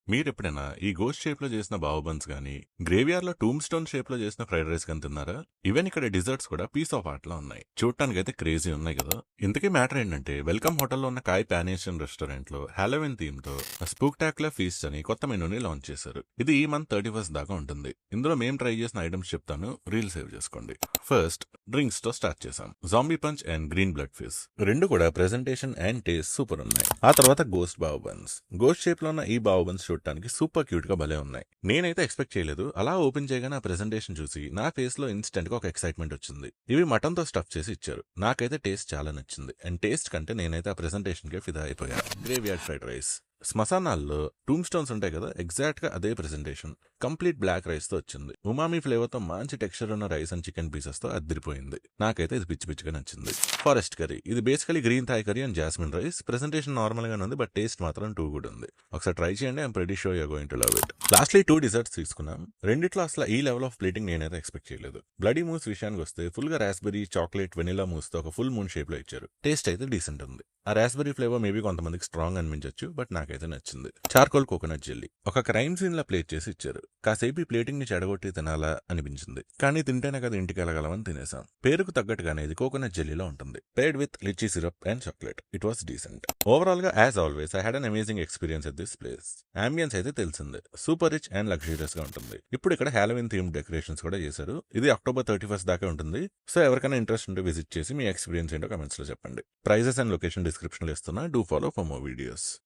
మీరెప్పుడైనా ఈ గోస్ట్ షేప్‌లో చేసిన బావు బన్స్ గాని, గ్రేవ్‌యార్డ్‌లో టూమ్ స్టోన్ షేప్‌లో చేసిన ఫ్రైడ్ రైస్ గాని తిన్నారా? ఈవెన్ ఇక్కడ డిజర్ట్స్ కూడా పీస్ ఆఫ్ ఆర్ట్‌లా ఉన్నాయి. చూడటానికైతే క్రేజీ ఉన్నాయి గదా! ఇంతకీ మ్యాటర్ ఏంటంటే, వెల్కమ్ హోటల్‌లో ఉన్న కాయ్ పాన్ ఏషియన్ రెస్టారెంట్‌లో హాలోవీన్ థీమ్‌తో స్పూక్టాక్యులర్ ఫీస్ట్ అని కొత్త మెనూని లాంచ్ చేశారు. ఇది ఈ మంత్ 31 దాకా ఉంటుంది. ఇందులో మేము ట్రై చేసిన ఐటమ్స్ చెప్తాను. రీల్ సేవ్ చేసుకోండి. ఫస్ట్ డ్రింక్స్ తో స్టార్ట్ చేసాం. Zombie punch and green blood fish రెండు కూడా ప్రెజెంటేషన్ అండ్ టేస్ట్ సూపర్ ఉన్నాయి. ఆ తర్వాత గోస్ట్ బావు బన్స్. గోస్ట్ షేప్ లో ఉన్న ఈ బావు బన్స్ చూడటానికి సూపర్ క్యూట్ గా భలే ఉన్నాయి. నేనైతే ఎక్స్పెక్ట్ చేయలేదు. అలా ఓపెన్ చేయగానే ఆ ప్రెజెంటేషన్ చూసి నా ఫేస్ లో ఇన్స్టెంట్ గా ఒక ఎక్సైట్మెంట్ వచ్చింది. ఇవి మటన్ తో స్టఫ్ చేసి ఇచ్చారు. నాకైతే టేస్ట్ చాలా నచ్చింది. అండ్ టేస్ట్ కంటే నేనైతే ఆ ప్రెజెంటేషన్ కి ఫిదా అయిపోయాను. Graveyard fried rice. శ్మశానాల్లో టూమ్ స్టోన్స్ ఉంటాయి కదా, ఎగ్జాక్ట్ గా అదే ప్రెజెంటేషన్. కంప్లీట్ బ్లాక్ రైస్ తో వచ్చింది. ఉమామీ ఫ్లేవర్ తో మంచి టెక్స్చర్ ఉన్న రైస్ అండ్ చికెన్ పీసెస్ తో అద్దరిపోయింది. నాకైతే ఇది పిచ్చి పిచ్చిగా నచ్చింది. Forest curry. ఇది basically green Thai curry and jasmine rice. Presentation normal గానే ఉంది, బట్ టేస్ట్ మాత్రం టూ గుడ్ ఉంది. ఒకసారి ట్రై చేయండి. I'm pretty sure you're going to love it. Lastly 2 desserts తీసుకున్నాం. రెండిట్లో అసలు ఈ లెవెల్ ఆఫ్ ప్లేటింగ్ నేనైతే ఎక్స్పెక్ట్ చేయలేదు. బ్లడీ మూస్ విషయానికి వస్తే ఫుల్ గా రాస్బెరీ, చాక్లెట్, వెనిలా మూస్ తో ఒక ఫుల్ మూన్ షేప్ లో ఇచ్చారు. టేస్ట్ అయితే డీసెంట్ ఉంది. ఆ రాస్బెరీ ఫ్లేవర్ మేబీ కొంతమందికి స్ట్రాంగ్ అనిపించవచ్చు, బట్ నాకైతే నచ్చింది. Charcoal coconut jelly. ఒక క్రైమ్ సీన్ లా ప్లేట్ చేసి ఇచ్చారు. కాసేపు ఈ ప్లేటింగ్ ని చెడగొట్టి తినాలా అనిపించింది, కానీ తింటేనే కదా ఇంటికి వెళ్ళగలమని తినేసాం. పేరుకు తగ్గట్టుగానే ఇది కోకోనట్ జెల్లీలో ఉంటుంది. Paired with lychee syrup and chocolate. It was decent. Overall గా as always I had an amazing experience at this place. Ambience అయితే తెలిసిందే, సూపర్ రిచ్ అండ్ లగ్జూరియస్ గా ఉంటుంది. ఇప్పుడు ఇక్కడ హాలోవీన్ థీమ్ డెకరేషన్స్ కూడా చేశారు. ఇది అక్టోబర్ 31 దాకా ఉంటుంది. సో ఎవరికైనా ఇంట్రెస్ట్ ఉంటే విజిట్ చేసి మీ ఎక్స్పీరియన్స్ ఏంటో కమెంట్స్ లో చెప్పండి. ప్రైజెస్ అండ్ లొకేషన్ డిస్క్రిప్షన్ లో ఇస్తున్నా. Do follow for more videos.